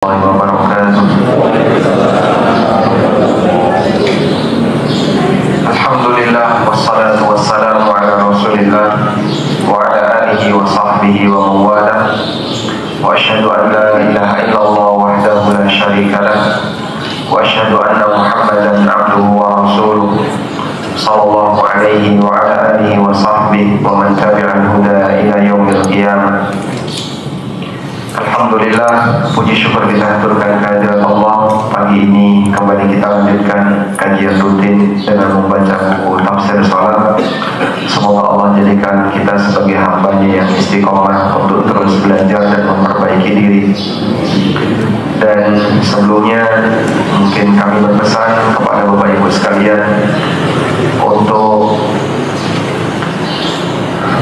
Alhamdulillah wassalatu wassalamu ala Rasulillah wa ala alihi wa sahbihi wa mawala wa asyhadu an la ilaha illallah wahdahu la syarika lah wa asyhadu anna Muhammadan abduhu wa rasuluh sallallahu alaihi wa ala alihi wa sahbihi wa man tabi'al huda ila yaumil qiyamah. Alhamdulillah, puji syukur kita haturkan kehadirat Allah. Pagi ini kembali kita lanjutkan kajian rutin dengan membaca buku tafsir salat. Semoga Allah jadikan kita sebagai hamba-Nya yang istiqomah untuk terus belajar dan memperbaiki diri. Dan sebelumnya mungkin kami berpesan kepada Bapak Ibu sekalian untuk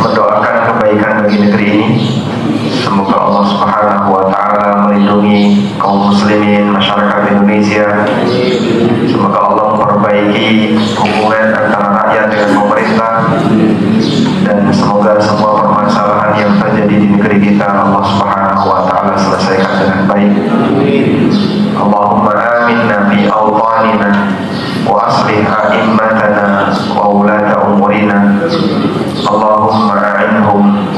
mendoakan kebaikan bagi negeri ini. Semoga Allah Subhanahu wa Ta'ala melindungi kaum muslimin, masyarakat Indonesia. Semoga Allah memperbaiki hubungan antara rakyat dengan pemerintah, dan semoga semua permasalahan yang terjadi di negeri kita Allah Subhanahu wa Ta'ala selesaikan dengan baik. Allahumma aminna fi awtanina wa aslih a'immatana wa ulata umurina. Allahumma a'inhum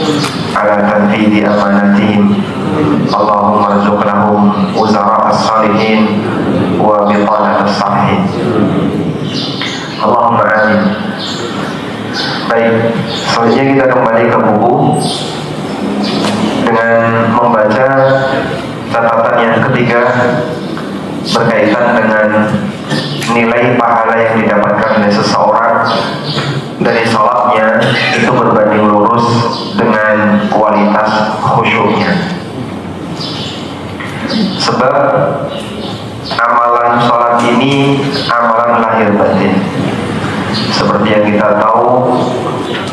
ala tanfidhi amanatihim. Allahumma arzuqnahum wuzara as-salihin wa bitanat as-salihin. Allahumma amin. Baik, selanjutnya kita kembali ke buku dengan membaca catatan yang ketiga berkaitan dengan nilai pahala yang didapatkan oleh seseorang dari sholatnya itu berbanding lurus dengan kualitas khusyuknya. Sebab amalan sholat ini amalan lahir batin. Seperti yang kita tahu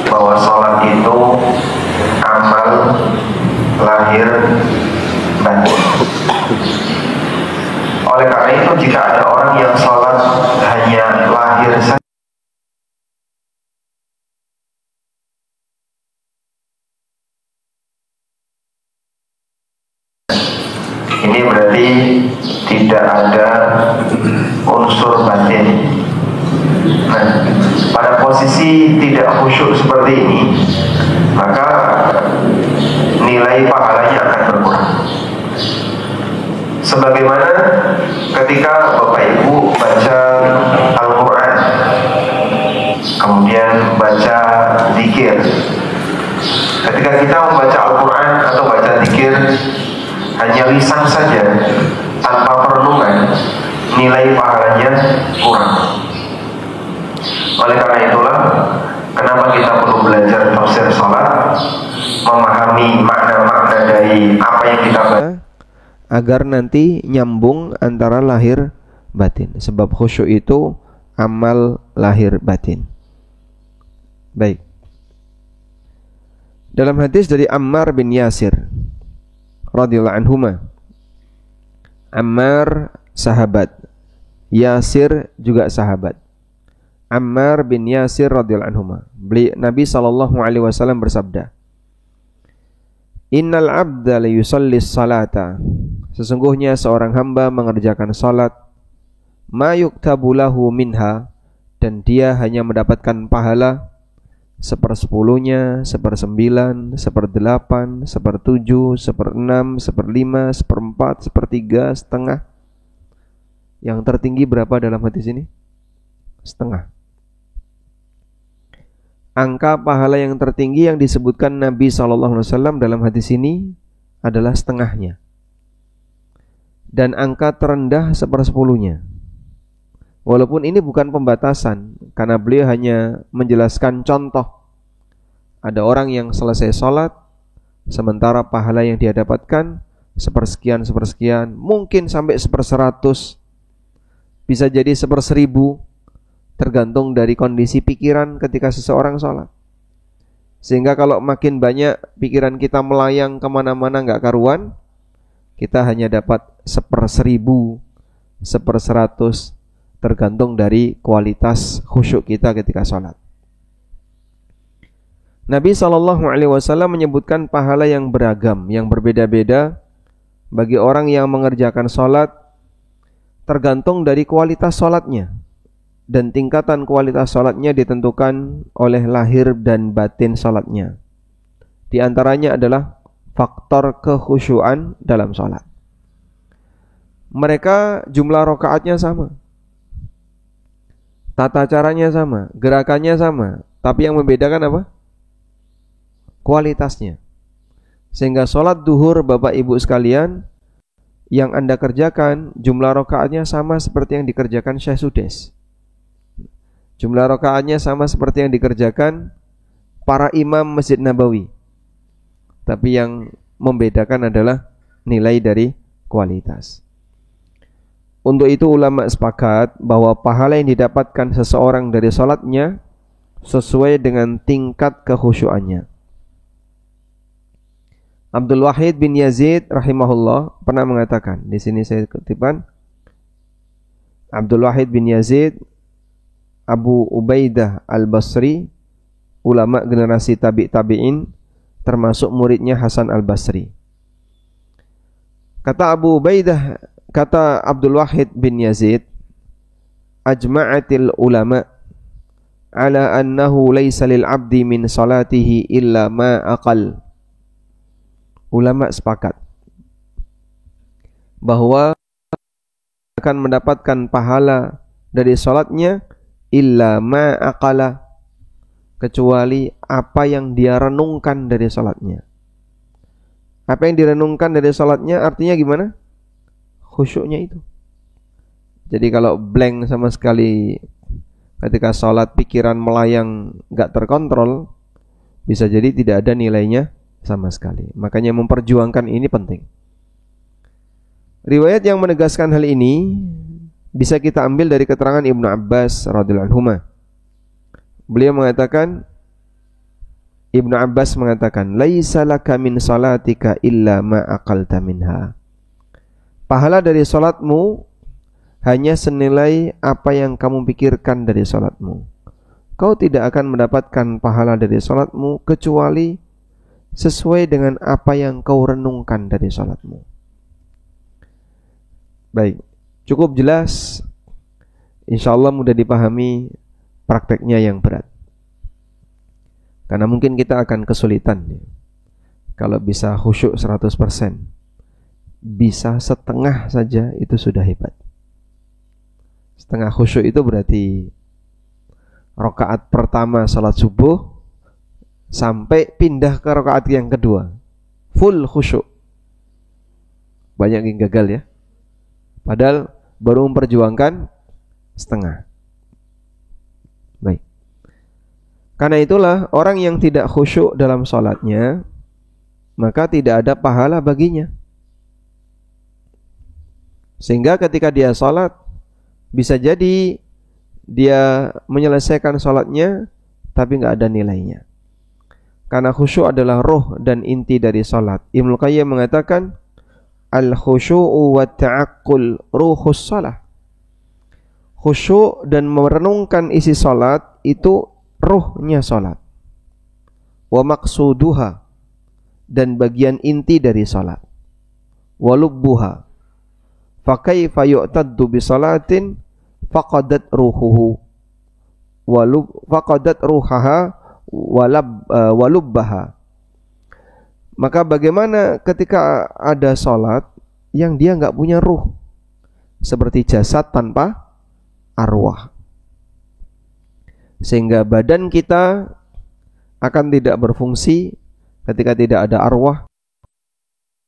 bahwa sholat itu amal lahir batin. Oleh karena itu, jika ada orang yang sholat hanya lahir saja, ini berarti tidak ada unsur batin. Nah, pada posisi tidak khusyuk seperti ini, maka nilai pahalanya akan berkurang. Sebagaimana ketika Bapak Ibu baca Al-Quran, kemudian baca zikir. Ketika kita membaca Al-Quran atau baca zikir hanya lisan saja tanpa perenungan, nilai pahalanya kurang. Oleh karena itulah kenapa kita perlu belajar tafsir salat, memahami makna-makna dari apa yang kita baca, agar nanti nyambung antara lahir batin. Sebab khusyuk itu amal lahir batin. Baik. Dalam hadis dari Ammar bin Yasir radhiyallahu anhuma. Ammar sahabat, Yasir juga sahabat. Ammar bin Yasir radhiyallahu anhuma. Nabi sallallahu alaihi wasallam bersabda, "Innal 'abda la yusalli salata." Sesungguhnya seorang hamba mengerjakan salat, ma yuktabu lahu minha, dan dia hanya mendapatkan pahala 1/10, 1/9, 1/8, 1/7, 1/6, 1/5, 1/4, 1/3, setengah. Yang tertinggi berapa dalam hadis ini? Setengah. Angka pahala yang tertinggi yang disebutkan Nabi SAW dalam hadis ini adalah setengahnya. Dan angka terendah 1/10-nya. Walaupun ini bukan pembatasan, karena beliau hanya menjelaskan contoh. Ada orang yang selesai sholat, sementara pahala yang dia dapatkan 1/sekian, mungkin sampai 1/100, bisa jadi 1/1000, tergantung dari kondisi pikiran ketika seseorang sholat. Sehingga kalau makin banyak pikiran kita melayang kemana-mana gak karuan, kita hanya dapat 1/1000, 1/100, tergantung dari kualitas khusyuk kita ketika sholat. Nabi SAW menyebutkan pahala yang beragam, yang berbeda-beda bagi orang yang mengerjakan sholat tergantung dari kualitas sholatnya, dan tingkatan kualitas sholatnya ditentukan oleh lahir dan batin sholatnya. Di antaranya adalah faktor kekhusyuan dalam sholat. Mereka jumlah rakaatnya sama, tata caranya sama, gerakannya sama, tapi yang membedakan apa? Kualitasnya. Sehingga sholat duhur Bapak Ibu sekalian yang Anda kerjakan jumlah rakaatnya sama seperti yang dikerjakan Syekh Sudes. Jumlah rakaatnya sama seperti yang dikerjakan para imam Masjid Nabawi. Tapi yang membedakan adalah nilai dari kualitas. Untuk itu ulama sepakat bahwa pahala yang didapatkan seseorang dari sholatnya sesuai dengan tingkat kekhusyuannya. Abdul Wahid bin Yazid rahimahullah pernah mengatakan, di sini saya kutipan, Abdul Wahid bin Yazid Abu Ubaidah al-Basri, ulama generasi tabi'in, termasuk muridnya Hasan al-Basri. Kata Abdul Wahid bin Yazid, ajma'atil ulama ala annahu laysa lil abdi min salatihi illa ma aqal. Ulama sepakat bahwa akan mendapatkan pahala dari salatnya illa ma aqala, kecuali apa yang dia renungkan dari salatnya. Apa yang direnungkan dari salatnya artinya gimana? Khusyuknya itu. Jadi kalau blank sama sekali ketika salat, pikiran melayang gak terkontrol, bisa jadi tidak ada nilainya sama sekali. Makanya memperjuangkan ini penting. Riwayat yang menegaskan hal ini bisa kita ambil dari keterangan Ibnu Abbas radhiyallahu anhu. Beliau mengatakan, Ibnu Abbas mengatakan, laisa laka min salatika illa ma aqalta minha. Pahala dari salatmu hanya senilai apa yang kamu pikirkan dari salatmu. Kau tidak akan mendapatkan pahala dari salatmu kecuali sesuai dengan apa yang kau renungkan dari salatmu. Baik, cukup jelas. Insyaallah mudah dipahami prakteknya yang berat. Karena mungkin kita akan kesulitan kalau bisa khusyuk 100%. Bisa setengah saja itu sudah hebat. Setengah khusyuk itu berarti rakaat pertama salat subuh sampai pindah ke rakaat yang kedua full khusyuk. Banyak yang gagal ya, padahal baru memperjuangkan setengah. Baik, karena itulah orang yang tidak khusyuk dalam sholatnya, maka tidak ada pahala baginya. Sehingga ketika dia sholat, bisa jadi dia menyelesaikan sholatnya tapi nggak ada nilainya. Karena khusyuk adalah roh dan inti dari salat. Ibnu Qayyim mengatakan, al-khusyu'u wa ta'aqqul ruhus shalah. Khusyuk dan merenungkan isi salat itu ruhnya salat. Wa maqsuduha, dan bagian inti dari salat. Wa lubbuha. Fa kaifa yu'taddu bi salatin faqadat ruhuhu. Faqadat ruhaha walubbaha. Maka bagaimana ketika ada salat yang dia enggak punya ruh, seperti jasad tanpa arwah, sehingga badan kita akan tidak berfungsi ketika tidak ada arwah.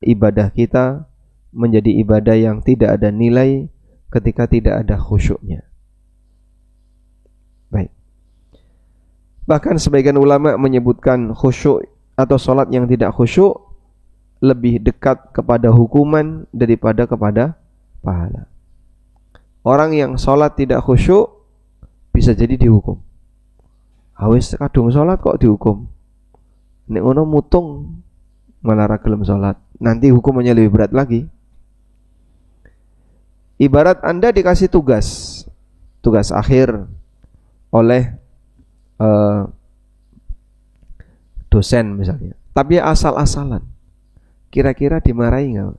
Ibadah kita menjadi ibadah yang tidak ada nilai ketika tidak ada khusyuknya. Baik. Bahkan sebagian ulama menyebutkan khusyuk atau salat yang tidak khusyuk lebih dekat kepada hukuman daripada kepada pahala. Orang yang salat tidak khusyuk bisa jadi dihukum. Awis kadung salat kok dihukum. Nek ngono mutung malah ra gelem salat. Nanti hukumannya lebih berat lagi. Ibarat Anda dikasih tugas akhir oleh dosen misalnya, tapi asal-asalan, kira-kira dimarahi nggak?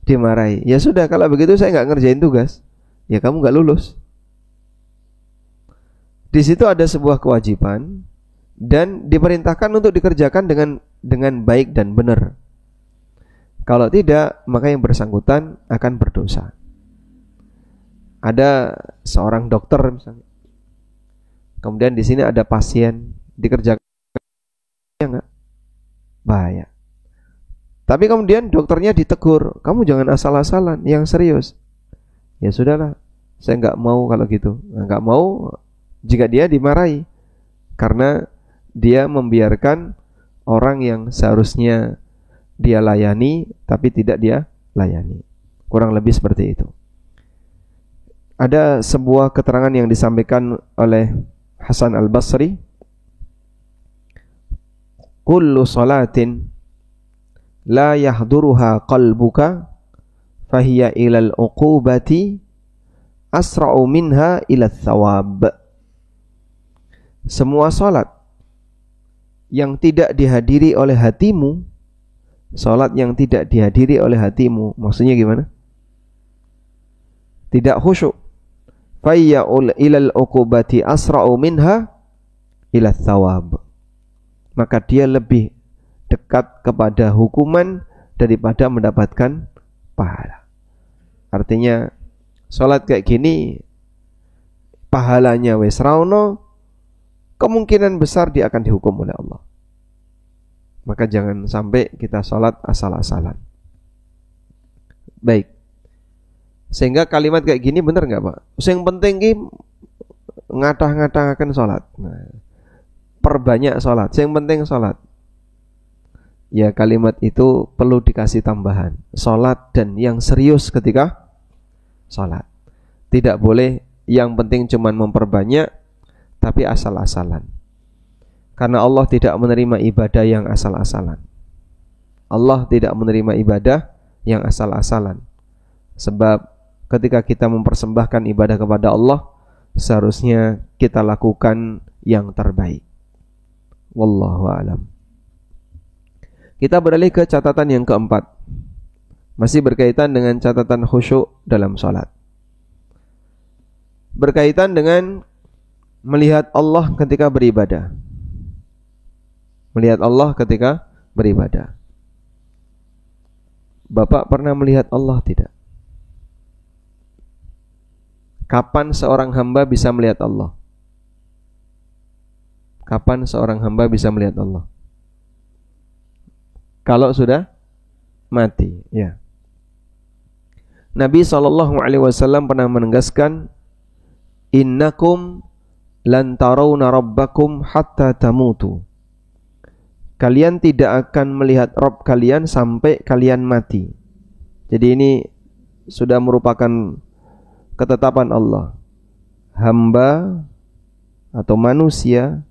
Dimarahi. Ya sudah, kalau begitu saya nggak ngerjain tugas, ya kamu nggak lulus. Di situ ada sebuah kewajiban dan diperintahkan untuk dikerjakan dengan baik dan benar. Kalau tidak, maka yang bersangkutan akan berdosa. Ada seorang dokter misalnya, kemudian di sini ada pasien, dikerjakan ya enggak? Bahaya. Tapi kemudian dokternya ditegur, kamu jangan asal-asalan, yang serius. Ya sudahlah, saya nggak mau kalau gitu. Nggak mau jika dia dimarahi karena dia membiarkan orang yang seharusnya dia layani tapi tidak dia layani. Kurang lebih seperti itu. Ada sebuah keterangan yang disampaikan oleh Hasan Al-Basri, kullu salatin la yahduruha qalbuka fahiya ilal uqubati asra'u minha ila thawab. Semua salat yang tidak dihadiri oleh hatimu, salat yang tidak dihadiri oleh hatimu, maksudnya gimana? Tidak khusyuk. Fahiya ilal uqubati asra'u minha ila thawab. Maka dia lebih dekat kepada hukuman daripada mendapatkan pahala. Artinya salat kayak gini pahalanya wis raono, kemungkinan besar dia akan dihukum oleh Allah. Maka jangan sampai kita salat asal-asalan. Baik. Sehingga kalimat kayak gini bener nggak Pak? Yang penting ki ngatah-ngatahaken salat. Nah, perbanyak salat. Yang penting salat. Ya kalimat itu perlu dikasih tambahan. Salat dan yang serius ketika salat. Tidak boleh yang penting cuman memperbanyak tapi asal-asalan. Karena Allah tidak menerima ibadah yang asal-asalan. Allah tidak menerima ibadah yang asal-asalan. Sebab ketika kita mempersembahkan ibadah kepada Allah, seharusnya kita lakukan yang terbaik. Wallahu a'lam. Kita beralih ke catatan yang keempat. Masih berkaitan dengan catatan khusyuk dalam salat. Berkaitan dengan melihat Allah ketika beribadah. Melihat Allah ketika beribadah. Bapak pernah melihat Allah tidak? Kapan seorang hamba bisa melihat Allah? Kapan seorang hamba bisa melihat Allah? Kalau sudah mati, ya. Nabi SAW pernah menegaskan, innakum lan tarawna rabbakum hatta tamutu. Kalian tidak akan melihat Rabb kalian sampai kalian mati. Jadi ini sudah merupakan ketetapan Allah. Hamba atau manusia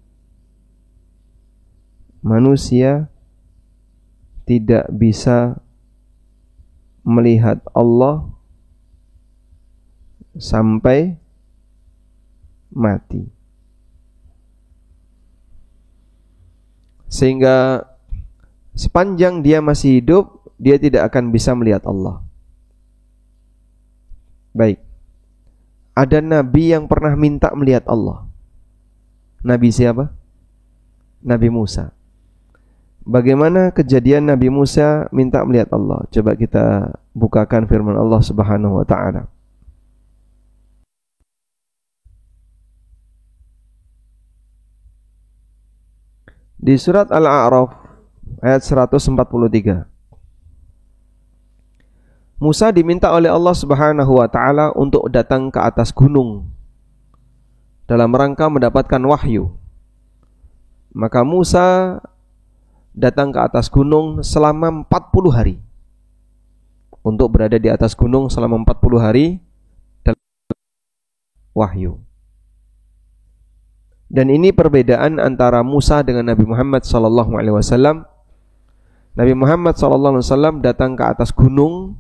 tidak bisa melihat Allah sampai mati. Sehingga sepanjang dia masih hidup, dia tidak akan bisa melihat Allah. Baik. Ada nabi yang pernah minta melihat Allah. Nabi siapa? Nabi Musa. Bagaimana kejadian Nabi Musa minta melihat Allah? Coba kita bukakan firman Allah Subhanahu wa taala. Di surat Al-A'raf ayat 143. Musa diminta oleh Allah Subhanahu wa taala untuk datang ke atas gunung dalam rangka mendapatkan wahyu. Maka Musa datang ke atas gunung selama 40 hari. Untuk berada di atas gunung selama 40 hari dalam wahyu. Dan ini perbedaan antara Musa dengan Nabi Muhammad SAW. Nabi Muhammad SAW datang ke atas gunung,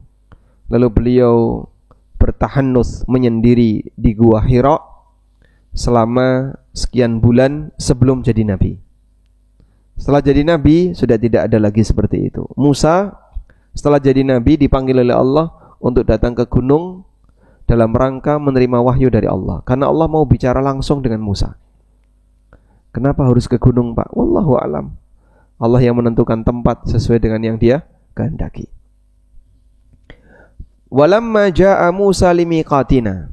lalu beliau bertahannuts menyendiri di Gua Hira selama sekian bulan sebelum jadi Nabi. Setelah jadi Nabi sudah tidak ada lagi seperti itu. Musa Setelah jadi nabi dipanggil oleh Allah untuk datang ke gunung dalam rangka menerima wahyu dari Allah. Karena Allah mau bicara langsung dengan Musa. Kenapa harus ke gunung, Pak? Wallahu alam. Allah yang menentukan tempat sesuai dengan yang Dia kehendaki. Walamma jaa Musa limiqatina.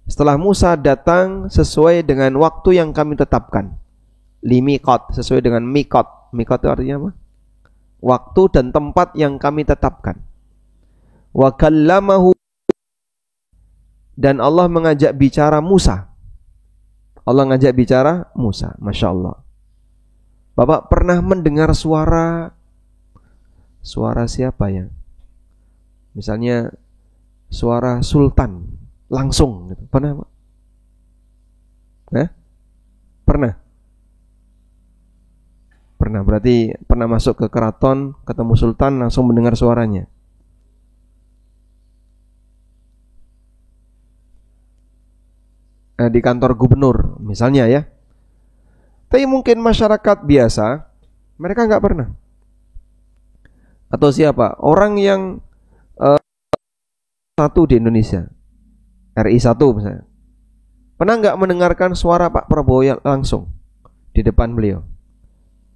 Setelah Musa datang sesuai dengan waktu yang kami tetapkan. Limiqat sesuai dengan miqat. Miqat itu artinya apa? Waktu dan tempat yang kami tetapkan. Wa kallamahu, dan Allah mengajak bicara Musa. Allah ngajak bicara Musa. Masya Allah. Bapak pernah mendengar suara siapa ya? Misalnya suara sultan langsung gitu. Pernah Pak? Pernah? Pernah, berarti pernah masuk ke keraton, ketemu sultan, langsung mendengar suaranya. Di kantor gubernur misalnya ya. Tapi mungkin masyarakat biasa mereka nggak pernah. Atau siapa? Orang yang satu di Indonesia, RI 1 misalnya, pernah nggak mendengarkan suara Pak Prabowo yang langsung di depan beliau?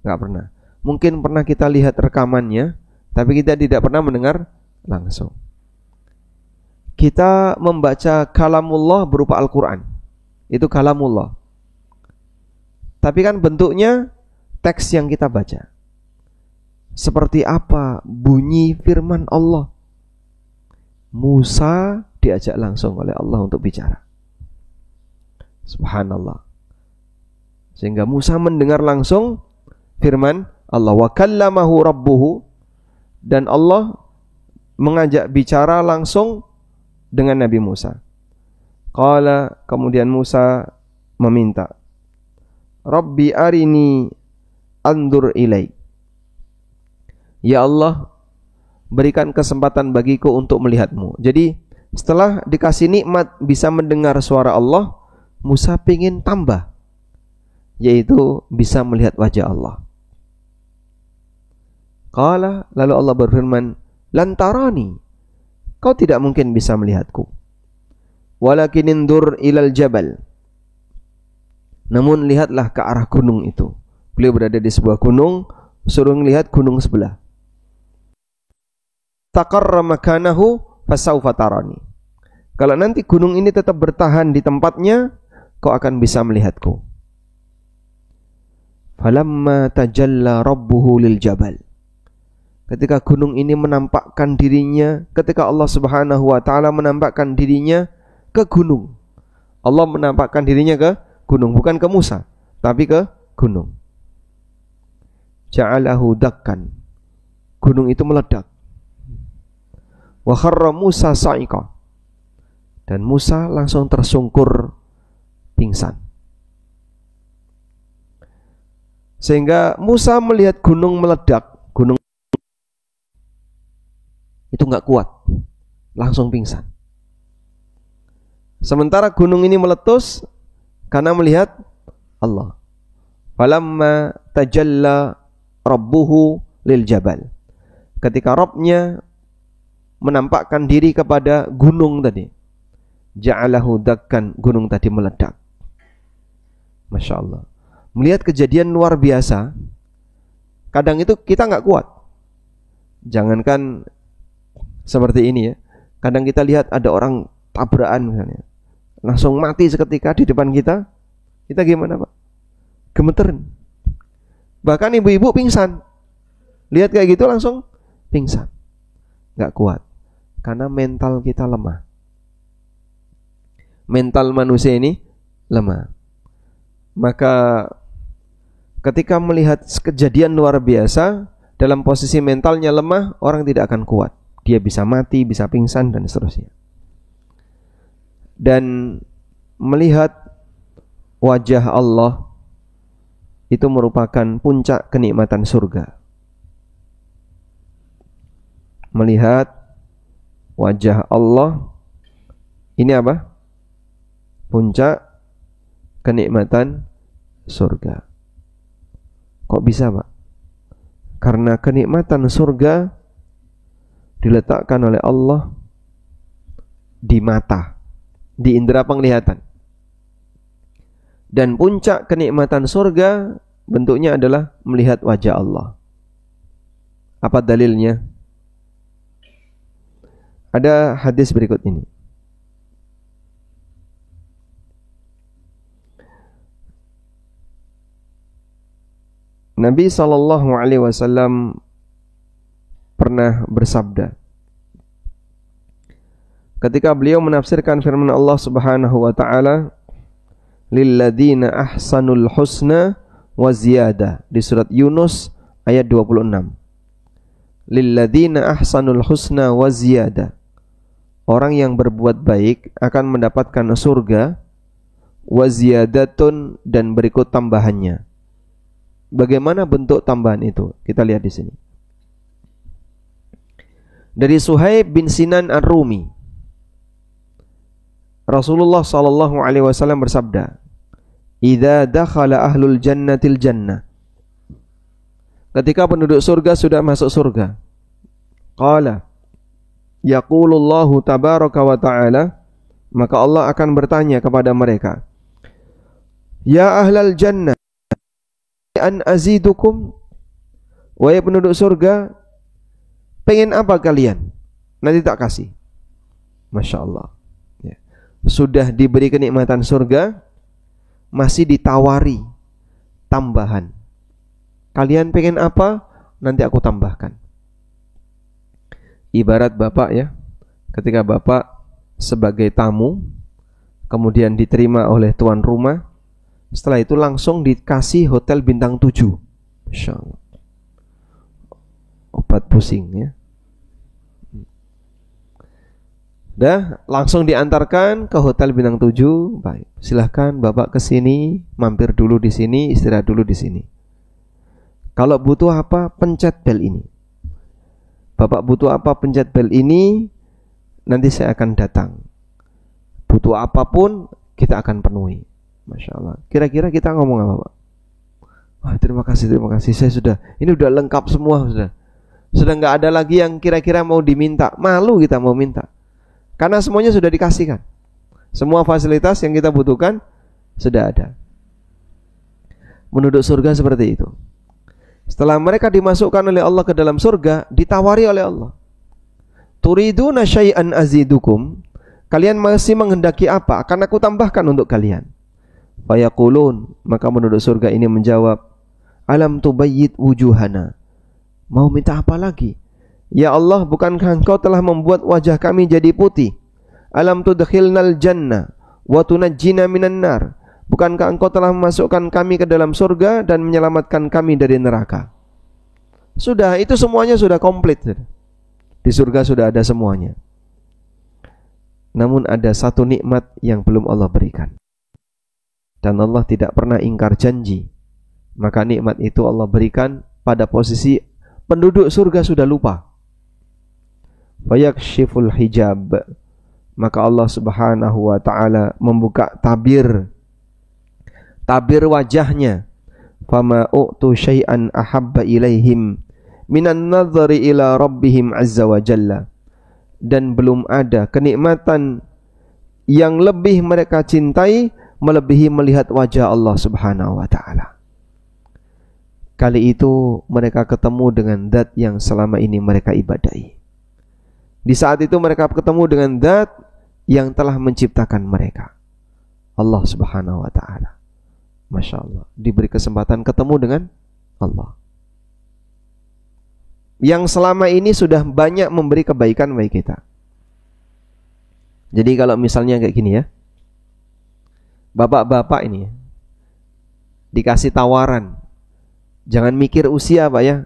Nggak pernah. Mungkin pernah kita lihat rekamannya, tapi kita tidak pernah mendengar langsung. Kita membaca kalamullah berupa Al-Quran, itu kalamullah. Tapi kan bentuknya teks yang kita baca. Seperti apa bunyi firman Allah? Musa diajak langsung oleh Allah untuk bicara. Subhanallah. Sehingga Musa mendengar langsung firman Allah. Wa kallamahu rabbuhu, dan Allah mengajak bicara langsung dengan Nabi Musa. Qala, kemudian Musa meminta, Rabbi arini andur ilaik. Ya Allah, berikan kesempatan bagiku untuk melihatmu. Jadi setelah dikasih nikmat bisa mendengar suara Allah, Musa ingin tambah, yaitu bisa melihat wajah Allah. Qala, lalu Allah berfirman, lantarani, kau tidak mungkin bisa melihatku. Walakin indur ilal jabal, namun lihatlah ke arah gunung itu. Beliau berada di sebuah gunung, suruh melihat gunung sebelah. Taqarra makanahu fasawfa tarani. Kalau nanti gunung ini tetap bertahan di tempatnya, kau akan bisa melihatku. Falamma tajalla rabbuhu lil jabal. Ketika gunung ini menampakkan dirinya, ketika Allah Subhanahu wa taala menampakkan dirinya ke gunung. Allah menampakkan dirinya ke gunung, bukan ke Musa, tapi ke gunung. Ja'alahu dakkan. Gunung itu meledak. Wa kharra Musa sa'iqa. Dan Musa langsung tersungkur pingsan. Sehingga Musa melihat gunung meledak, gunung itu enggak kuat, langsung pingsan. Sementara gunung ini meletus karena melihat Allah. Falamma tajalla rabbuhu lil jabal. Ketika Rabbnya menampakkan diri kepada gunung tadi, ja'alahu dakkan, gunung tadi meledak. Masya Allah. Melihat kejadian luar biasa, kadang itu kita nggak kuat. Jangankan seperti ini ya, kadang kita lihat ada orang tabrakan misalnya, langsung mati seketika di depan kita, kita gimana Pak? Gemeteran. Bahkan ibu-ibu pingsan, lihat kayak gitu langsung pingsan, nggak kuat. Karena mental kita lemah. Mental manusia ini lemah. Maka ketika melihat kejadian luar biasa, dalam posisi mentalnya lemah, orang tidak akan kuat. Dia bisa mati, bisa pingsan, dan seterusnya. Dan melihat wajah Allah itu merupakan puncak kenikmatan surga. Melihat wajah Allah ini apa? Puncak kenikmatan surga. Kok bisa Pak? Karena kenikmatan surga diletakkan oleh Allah di mata, di indera penglihatan. Dan puncak kenikmatan surga bentuknya adalah melihat wajah Allah. Apa dalilnya? Ada hadis berikut ini. Nabi SAW pernah bersabda ketika beliau menafsirkan firman Allah Subhanahu wa taala, lilladzina ahsanul husna wa ziyadah, di surat Yunus ayat 26. Lilladzina ahsanul husna wa ziyadah, orang yang berbuat baik akan mendapatkan surga, wa ziyadatun, dan berikut tambahannya. Bagaimana bentuk tambahan itu? Kita lihat di sini. Dari Suhaib bin Sinan Ar-Rumi, Rasulullah SAW bersabda, "Idza dakhala ahlul jannatil jannah." Ketika penduduk surga sudah masuk surga, qala yaqulullahu tabaraka wa ta'ala, maka Allah akan bertanya kepada mereka, "Ya ahlal jannah, an azidukum?" Wahai penduduk surga, pengen apa kalian? Nanti tak kasih. Masya Allah ya. Sudah diberi kenikmatan surga, masih ditawari tambahan. Kalian pengen apa? Nanti aku tambahkan. Ibarat bapak ya, ketika bapak sebagai tamu, kemudian diterima oleh tuan rumah, setelah itu langsung dikasih hotel bintang 7. Masya Allah. Obat pusing ya. Dah langsung diantarkan ke hotel bintang 7. Baik, silahkan bapak ke sini, mampir dulu di sini, istirahat dulu di sini. Kalau butuh apa, pencet bel ini. Bapak butuh apa, pencet bel ini, nanti saya akan datang. Butuh apapun, kita akan penuhi. Masya Allah. Kira-kira kita ngomong apa, Pak? Wah, terima kasih, saya sudah, ini udah lengkap semua, sudah nggak ada lagi yang kira-kira mau diminta. Malu kita mau minta, karena semuanya sudah dikasihkan. Semua fasilitas yang kita butuhkan sudah ada. Penduduk surga seperti itu. Setelah mereka dimasukkan oleh Allah ke dalam surga, ditawari oleh Allah, turiduna syai'an azidukum, kalian masih menghendaki apa? Akan aku tambahkan untuk kalian. Fayaqulun, maka penduduk surga ini menjawab, alam tubayyid wujuhana, mau minta apa lagi? Ya Allah, bukankah engkau telah membuat wajah kami jadi putih? Alam tudkhilnal jannah wa tunajjina minan nar, bukankah engkau telah memasukkan kami ke dalam surga dan menyelamatkan kami dari neraka? Sudah, itu semuanya sudah komplit. Di surga sudah ada semuanya. Namun ada satu nikmat yang belum Allah berikan. Dan Allah tidak pernah ingkar janji. Maka nikmat itu Allah berikan pada posisi penduduk surga sudah lupa. Fayakshiful hijab, maka Allah Subhanahu wa ta'ala membuka tabir wajahnya. Fama u'tu syai'an ahabba ilaihim minan nadhari ila rabbihim azza wa jalla, dan belum ada kenikmatan yang lebih mereka cintai melebihi melihat wajah Allah Subhanahu wa ta'ala. Kali itu mereka ketemu dengan zat yang selama ini mereka ibadahi. Di saat itu mereka ketemu dengan zat yang telah menciptakan mereka, Allah Subhanahu wa ta'ala. Masya Allah, diberi kesempatan ketemu dengan Allah yang selama ini sudah banyak memberi kebaikan bagi kita. Jadi kalau misalnya kayak gini ya, bapak-bapak ini dikasih tawaran, jangan mikir usia Pak ya,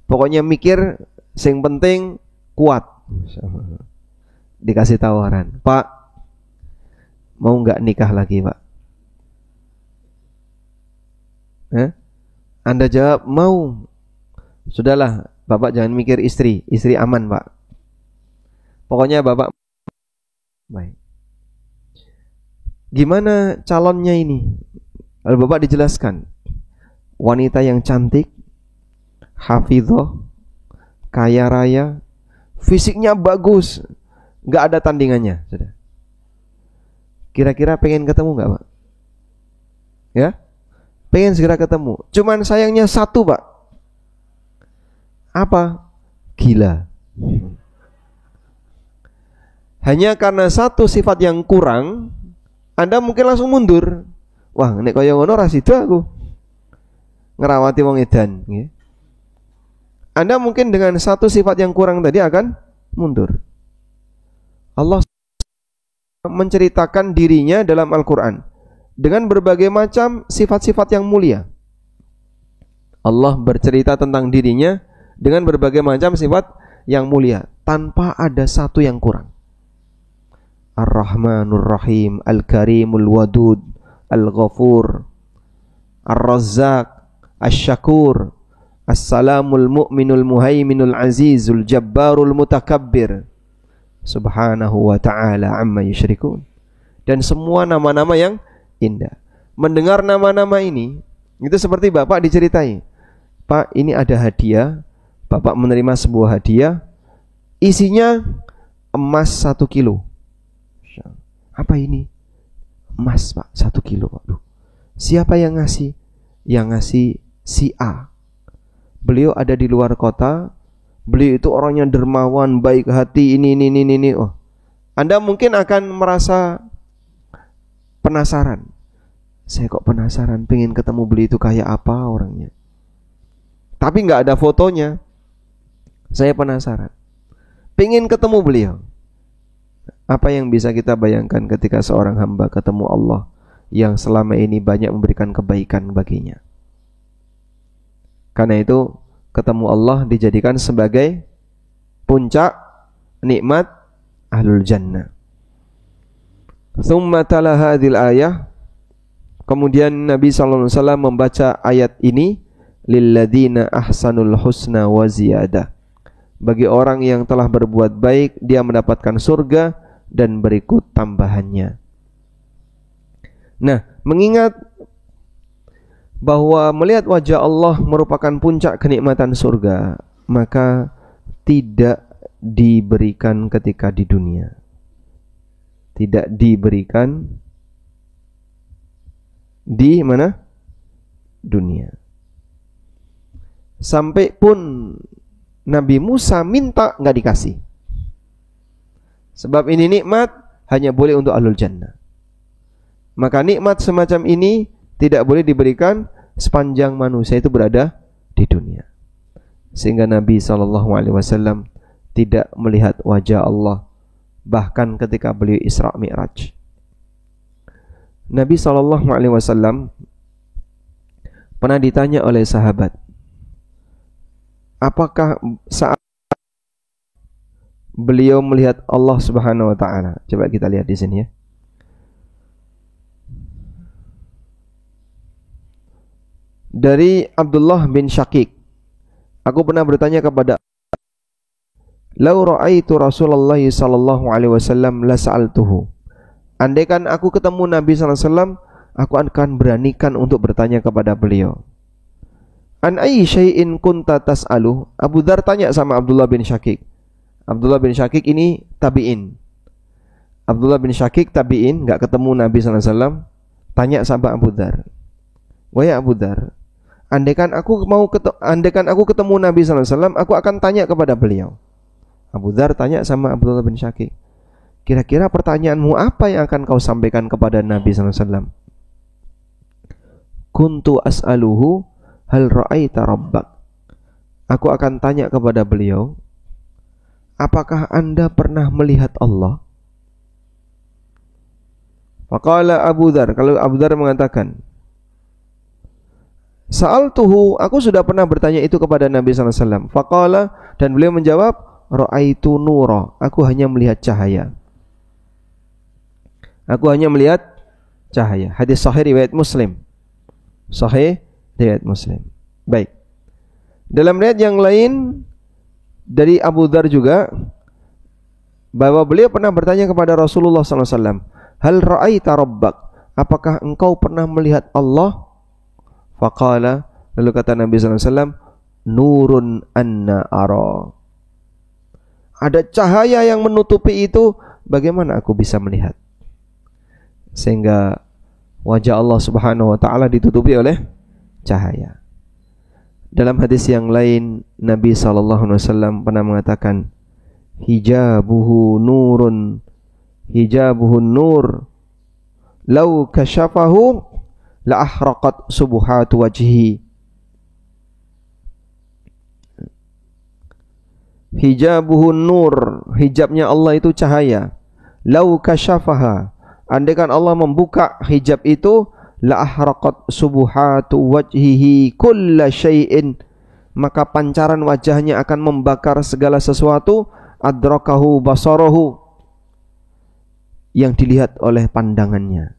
pokoknya mikir yang penting kuat. Dikasih tawaran, Pak, mau nggak nikah lagi Pak? Anda jawab mau. Sudahlah, Bapak jangan mikir istri aman Pak. Pokoknya Bapak baik. Gimana calonnya ini? Lalu Bapak dijelaskan, wanita yang cantik, hafidhah, kaya raya, fisiknya bagus, nggak ada tandingannya, sudah. Kira-kira pengen ketemu nggak, Pak? Ya, pengen segera ketemu. Cuman sayangnya satu, Pak. Apa? Gila. Hanya karena satu sifat yang kurang, Anda mungkin langsung mundur. Wah, nek kaya ngono ra sida aku. Ngerawati wong edan, nggih. Anda mungkin dengan satu sifat yang kurang tadi akan mundur. Allah menceritakan dirinya dalam Al-Quran dengan berbagai macam sifat-sifat yang mulia. Allah bercerita tentang dirinya dengan berbagai macam sifat yang mulia tanpa ada satu yang kurang. Ar-Rahmanur Rahim, Al-Karimul Wadud, Al-Ghafur, Ar-Razzaq, Asy-Syakur, As-Salamul Mu'minul Muhaiminul Azizul Jabbarul Mutakabbir, Subhanahu wa ta'ala amma yusyrikun. Dan semua nama-nama yang indah. Mendengar nama-nama ini, itu seperti Bapak diceritai, Pak, ini ada hadiah. Bapak menerima sebuah hadiah, isinya emas 1 kilo. Apa ini? Emas, Pak, 1 kilo, Pak. Siapa yang ngasih? Yang ngasih si A. Beliau ada di luar kota. Beliau itu orangnya dermawan, baik hati, ini. Oh, Anda mungkin akan merasa penasaran. Saya kok penasaran, pengen ketemu beliau itu kayak apa orangnya. Tapi nggak ada fotonya. Saya penasaran, pengen ketemu beliau. Apa yang bisa kita bayangkan ketika seorang hamba ketemu Allah yang selama ini banyak memberikan kebaikan baginya? Karena itu ketemu Allah dijadikan sebagai puncak nikmat ahlul jannah. Tsumma tala hadhil ayah. Kemudian Nabi sallallahu alaihi wasallam membaca ayat ini, lilladzina ahsanul husna wa ziyadah. Bagi orang yang telah berbuat baik, dia mendapatkan surga dan berikut tambahannya. Nah, mengingat bahwa melihat wajah Allah merupakan puncak kenikmatan surga, maka tidak diberikan ketika di dunia. Tidak diberikan di mana? Dunia. Sampai pun Nabi Musa minta, nggak dikasih. Sebab ini nikmat hanya boleh untuk ahlul jannah. Maka nikmat semacam ini tidak boleh diberikan sepanjang manusia itu berada di dunia. Sehingga Nabi SAW tidak melihat wajah Allah bahkan ketika beliau Isra Mi'raj. Nabi SAW pernah ditanya oleh sahabat, apakah saat beliau melihat Allah Subhanahu wa taala? Coba kita lihat di sini ya. Dari Abdullah bin Syakik, aku pernah bertanya kepada, "Lau ra'aitu Rasulullah sallallahu alaihi wasallam la sa'altuhu." Andaikan aku ketemu Nabi sallallahu alaihi wasallam, aku akan beranikan untuk bertanya kepada beliau. An ayyi syai'in kunta tas'alu? Abu Dzar tanya sama Abdullah bin Syakik. Abdullah bin Syakik ini tabi'in. Abdullah bin Syakik tabi'in, enggak ketemu Nabi sallallahu alaihi wasallam, tanya sama Abu Dzar. "Wahai Abu Dzar, andaikan aku ketemu Nabi sallallahu alaihi wasallam, aku akan tanya kepada beliau." Abu Dzar tanya sama Abdullah bin Syakik, "Kira-kira pertanyaanmu apa yang akan kau sampaikan kepada Nabi sallallahu alaihi wasallam?" "Kuntu as'aluhu hal ra'aita rabbak." Aku akan tanya kepada beliau, apakah Anda pernah melihat Allah? Faqala Abu Dzar, kalau Abu Dzar mengatakan, "Sa'altuhu, aku sudah pernah bertanya itu kepada Nabi sallallahu alaihi wasallam." Faqala, dan beliau menjawab, "Ra'aitu nura, aku hanya melihat cahaya." Aku hanya melihat cahaya. Hadis sahih riwayat Muslim. Sahih riwayat Muslim. Baik. Dalam riwayat yang lain dari Abu Dzar juga, bahwa beliau pernah bertanya kepada Rasulullah SAW, "Hal ra'aita rabbak?" Apakah engkau pernah melihat Allah? Faqala, lalu kata Nabi SAW, "Nurun anna ara." ada cahaya yang menutupi itu, bagaimana aku bisa melihat? Sehingga wajah Allah Subhanahu wa taala ditutupi oleh cahaya. Dalam hadis yang lain, Nabi SAW pernah mengatakan, hijabuhu nurun, hijabuhu nur, lau kasyafahu la ahraqat subuhatu wajhi. Hijabuhu nur, hijabnya Allah itu cahaya. Lau kasyafaha, andaikan Allah membuka hijab itu, la ahraqat subuhatu wajhihi kulla syai'in, maka pancaran wajahnya akan membakar segala sesuatu, adrakahu basarahu, yang dilihat oleh pandangannya.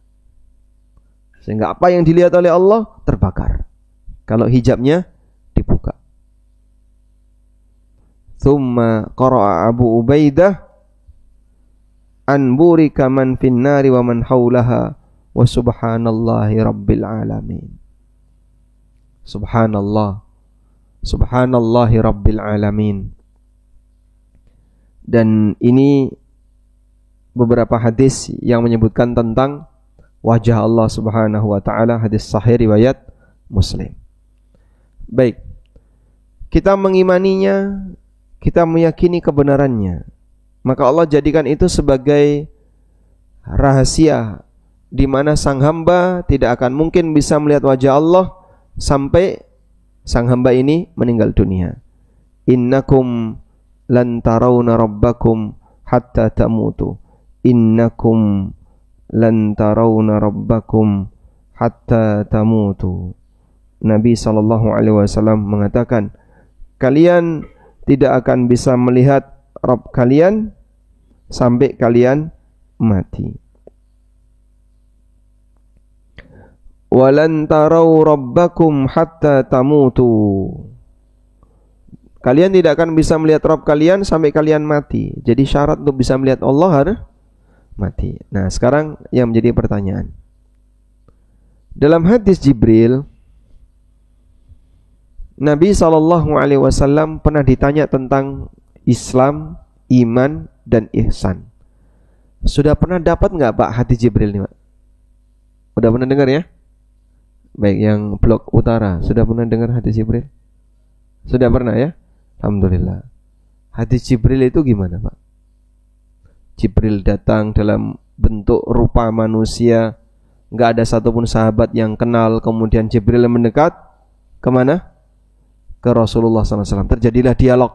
Sehingga apa yang dilihat oleh Allah terbakar kalau hijabnya dibuka. Thumma qara'a Abu Ubaidah, an burika man fin nari wa man haulaha wa subhanallahi rabbil alamin. Subhanallah, subhanallahi rabbil alamin. Dan ini beberapa hadis yang menyebutkan tentang wajah Allah Subhanahu wa taala, hadis sahih riwayat Muslim. Baik, kita mengimaninya, kita meyakini kebenarannya, maka Allah jadikan itu sebagai rahasia di mana sang hamba tidak akan mungkin bisa melihat wajah Allah sampai sang hamba ini meninggal dunia. Innakum lan tarawna rabbakum hatta tamutu. Innakum lan tarawna rabbakum hatta tamutu. Nabi SAW mengatakan, kalian tidak akan bisa melihat Rabb kalian sampai kalian mati. Walan taraw rabbakum hatta tamutu. Kalian tidak akan bisa melihat Rabb kalian sampai kalian mati. Jadi syarat untuk bisa melihat Allah harus mati. Nah, sekarang yang menjadi pertanyaan, dalam hadis Jibril, Nabi SAW pernah ditanya tentang Islam, iman, dan ihsan. Sudah pernah dapat nggak Pak hadis Jibril ini Pak? Udah pernah dengar ya? Baik, yang blok utara sudah pernah dengar hadis Jibril? Sudah pernah ya? Alhamdulillah. Hadis Jibril itu gimana Pak? Jibril datang dalam bentuk rupa manusia, nggak ada satupun sahabat yang kenal. Kemudian Jibril mendekat kemana? Ke Rasulullah SAW. Terjadilah dialog.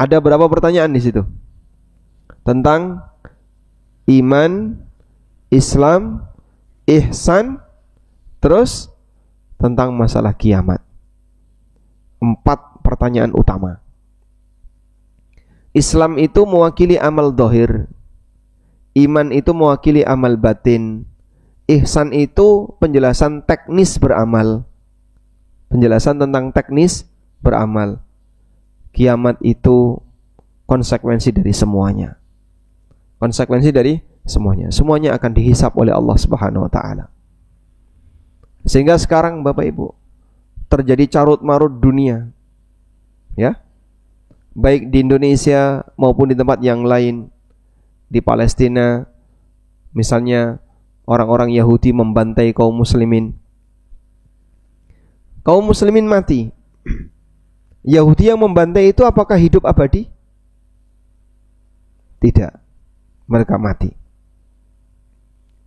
Ada berapa pertanyaan di situ? Tentang iman, Islam, ihsan, terus tentang masalah kiamat. 4 pertanyaan utama. Islam itu mewakili amal zahir, iman itu mewakili amal batin, ihsan itu penjelasan teknis beramal, penjelasan tentang teknis beramal, kiamat itu konsekuensi dari semuanya. Konsekuensi dari semuanya. Semuanya akan dihisap oleh Allah Subhanahu wa taala. Sehingga sekarang Bapak Ibu, terjadi carut marut dunia. Ya. Baik di Indonesia maupun di tempat yang lain. Di Palestina misalnya, orang-orang Yahudi membantai kaum muslimin. Kaum muslimin mati. Yahudi yang membantai itu apakah hidup abadi? Tidak. Mereka mati.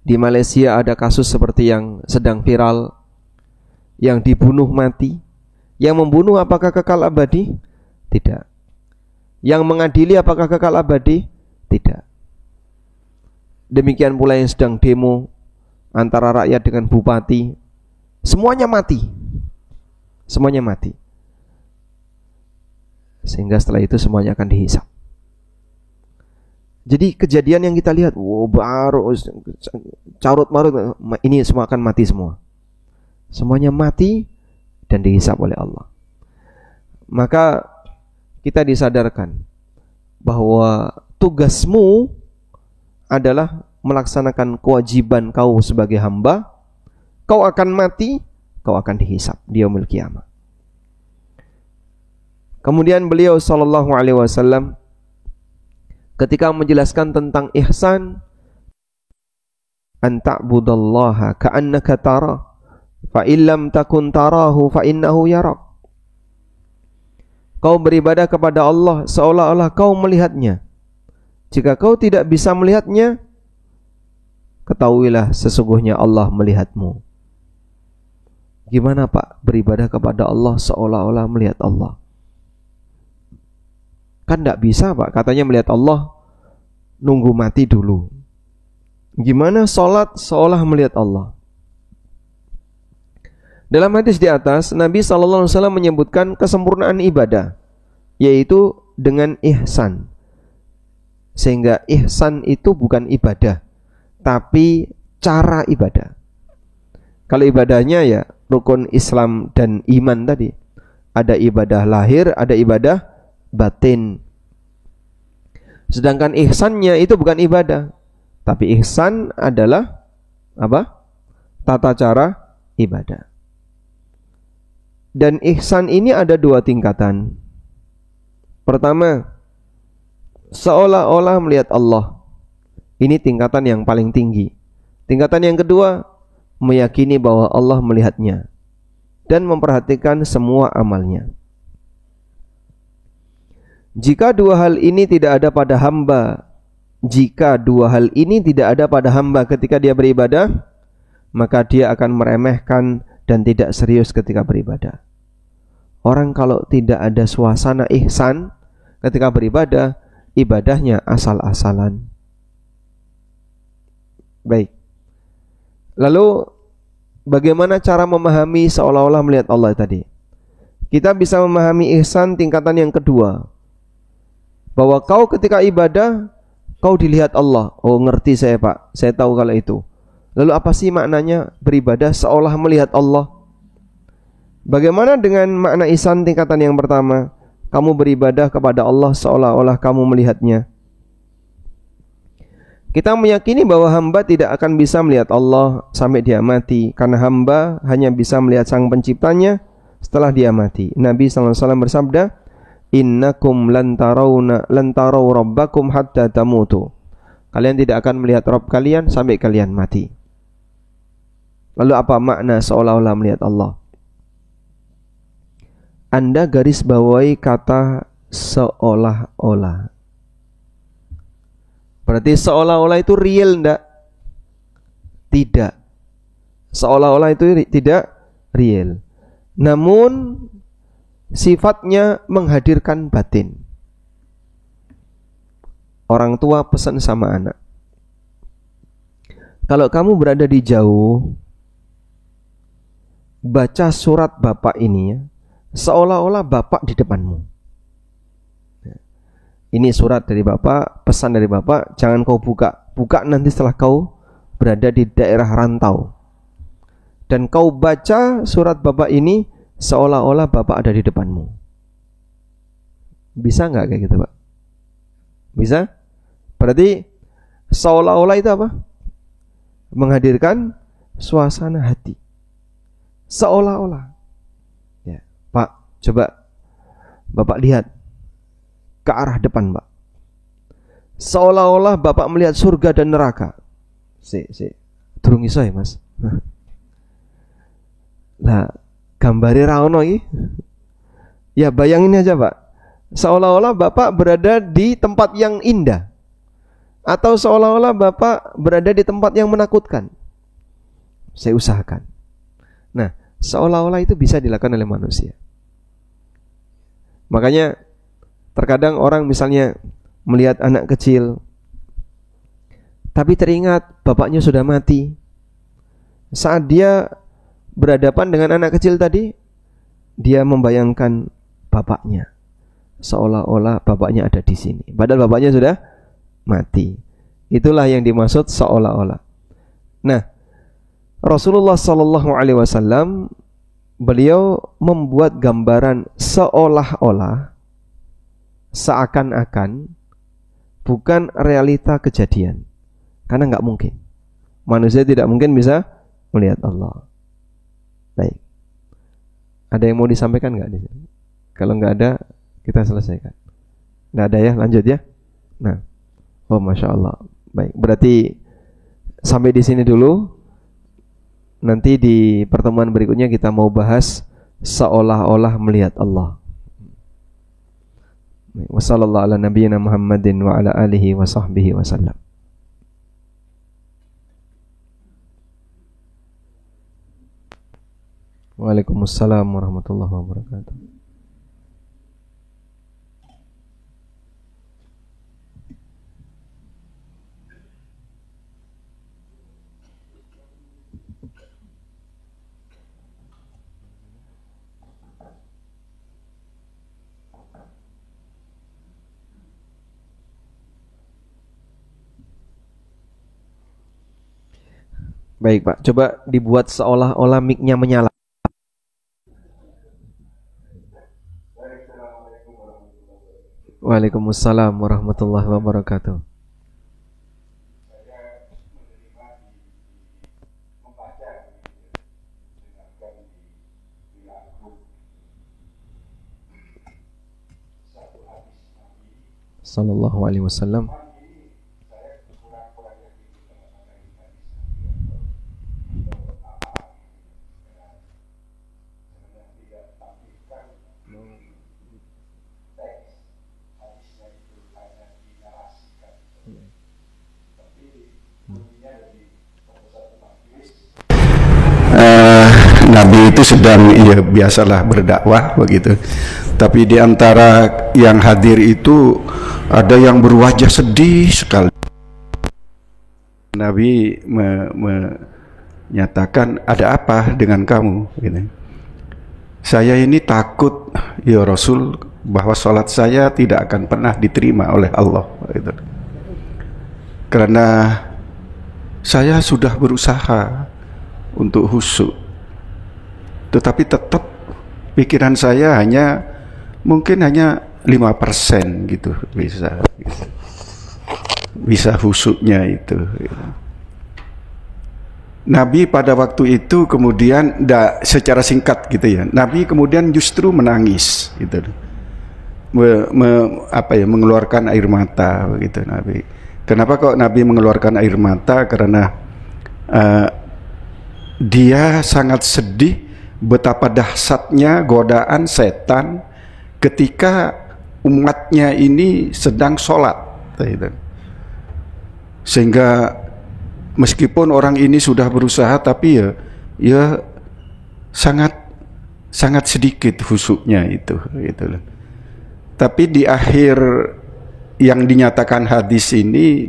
Di Malaysia ada kasus seperti yang sedang viral, yang dibunuh mati. Yang membunuh apakah kekal abadi? Tidak. Yang mengadili apakah kekal abadi? Tidak. Demikian pula yang sedang demo antara rakyat dengan bupati, semuanya mati. Semuanya mati. Sehingga setelah itu semuanya akan dihisap. Jadi kejadian yang kita lihat, baru carut marut, ini semua akan mati semua. Semuanya mati dan dihisap oleh Allah. Maka kita disadarkan bahwa tugasmu adalah melaksanakan kewajiban kau sebagai hamba. Kau akan mati, kau akan dihisap di yaumil qiyamah. Kemudian beliau sallallahu alaihi wasallam ketika menjelaskan tentang ihsan, an ta'budallaha ka'annaka tarah fa illam takun tarahu fa innahu yarak. Kau beribadah kepada Allah seolah-olah kau melihatnya. Jika kau tidak bisa melihatnya, ketahuilah sesungguhnya Allah melihatmu. Gimana Pak beribadah kepada Allah seolah-olah melihat Allah? Kan tidak bisa Pak, katanya melihat Allah nunggu mati dulu. Gimana sholat seolah melihat Allah? Dalam hadis di atas, Nabi SAW menyebutkan kesempurnaan ibadah, yaitu dengan ihsan. Sehingga ihsan itu bukan ibadah, tapi cara ibadah. Kalau ibadahnya ya rukun Islam dan iman tadi. Ada ibadah lahir, ada ibadah batin. Sedangkan ihsannya itu bukan ibadah, tapi ihsan adalah apa? Tata cara ibadah. Dan ihsan ini ada dua tingkatan. Pertama, seolah-olah melihat Allah. Ini tingkatan yang paling tinggi. Tingkatan yang kedua, meyakini bahwa Allah melihatnya dan memperhatikan semua amalnya. Jika dua hal ini tidak ada pada hamba, ketika dia beribadah, maka dia akan meremehkan dan tidak serius ketika beribadah. Orang kalau tidak ada suasana ihsan ketika beribadah, ibadahnya asal-asalan. Baik. Lalu bagaimana cara memahami seolah-olah melihat Allah tadi? Kita bisa memahami ihsan tingkatan yang kedua, bahwa kau ketika ibadah kau dilihat Allah. Oh, ngerti saya Pak, saya tahu kalau itu. Lalu apa sih maknanya beribadah seolah melihat Allah? Bagaimana dengan makna ihsan tingkatan yang pertama? Kamu beribadah kepada Allah seolah-olah kamu melihatnya. Kita meyakini bahwa hamba tidak akan bisa melihat Allah sampai dia mati, karena hamba hanya bisa melihat Sang Penciptanya setelah dia mati. Nabi SAW bersabda, innakum lan tarau rabbakum hatta tamutu. Kalian tidak akan melihat Rabb kalian sampai kalian mati. Lalu apa makna seolah-olah melihat Allah? Anda garis bawahi kata seolah-olah. Berarti seolah-olah itu real enggak? Tidak. Seolah-olah itu tidak real. Namun sifatnya menghadirkan batin. Orang tua pesan sama anak, kalau kamu berada di jauh, baca surat bapak ini ya, seolah-olah bapak di depanmu. Ini surat dari bapak, pesan dari bapak, jangan kau buka. Buka nanti setelah kau berada di daerah rantau. Dan kau baca surat bapak ini seolah-olah bapak ada di depanmu. Bisa nggak kayak gitu Pak? Bisa? Berarti seolah-olah itu apa? Menghadirkan suasana hati. Seolah-olah. Ya, Pak, coba bapak lihat ke arah depan Pak. Seolah-olah bapak melihat surga dan neraka. Durung iso ya Mas. Lah, gambare ra ono iki. Ya bayangin aja Pak. Seolah-olah bapak berada di tempat yang indah, atau seolah-olah bapak berada di tempat yang menakutkan. Saya usahakan. Nah, seolah-olah itu bisa dilakukan oleh manusia. Makanya terkadang orang misalnya melihat anak kecil, tapi teringat bapaknya sudah mati. Saat dia berhadapan dengan anak kecil tadi, dia membayangkan bapaknya, seolah-olah bapaknya ada di sini, padahal bapaknya sudah mati. Itulah yang dimaksud seolah-olah. Nah, Rasulullah SAW beliau membuat gambaran seolah-olah, seakan-akan, bukan realita kejadian. Karena nggak mungkin, manusia tidak mungkin bisa melihat Allah. Baik, ada yang mau disampaikan nggak di sini? Kalau nggak ada, kita selesaikan. Nggak ada ya, lanjut ya. Nah, Oh, Masya Allah. Baik, berarti sampai di sini dulu. Nanti di pertemuan berikutnya kita mau bahas seolah-olah melihat Allah. Wassallallahu ala nabiyyina Muhammadin wa ala alihi wa sahbihi wasallam. Waalaikumsalam warahmatullahi wabarakatuh. Baik Pak, coba dibuat seolah-olah mic-nya menyala. Waalaikumsalam warahmatullahi wabarakatuh. Sallallahu alaihi wasallam. Nabi itu sedang ya biasalah berdakwah begitu. Tapi di antara yang hadir itu ada yang berwajah sedih sekali. Nabi menyatakan, ada apa dengan kamu? Gitu. Saya ini takut ya Rasul bahwa sholat saya tidak akan pernah diterima oleh Allah. Gitu. Karena saya sudah berusaha untuk khusyuk, tetapi tetap pikiran saya mungkin hanya 5% gitu bisa khusyuknya itu. Nabi pada waktu itu kemudian secara singkat gitu ya, Nabi kemudian justru menangis gitu, mengeluarkan air mata begitu Nabi. Kenapa kok Nabi mengeluarkan air mata? Karena dia sangat sedih betapa dahsyatnya godaan setan ketika umatnya ini sedang sholat. Sehingga meskipun orang ini sudah berusaha, tapi ya sangat sedikit khusyuknya itu. Tapi di akhir yang dinyatakan hadis ini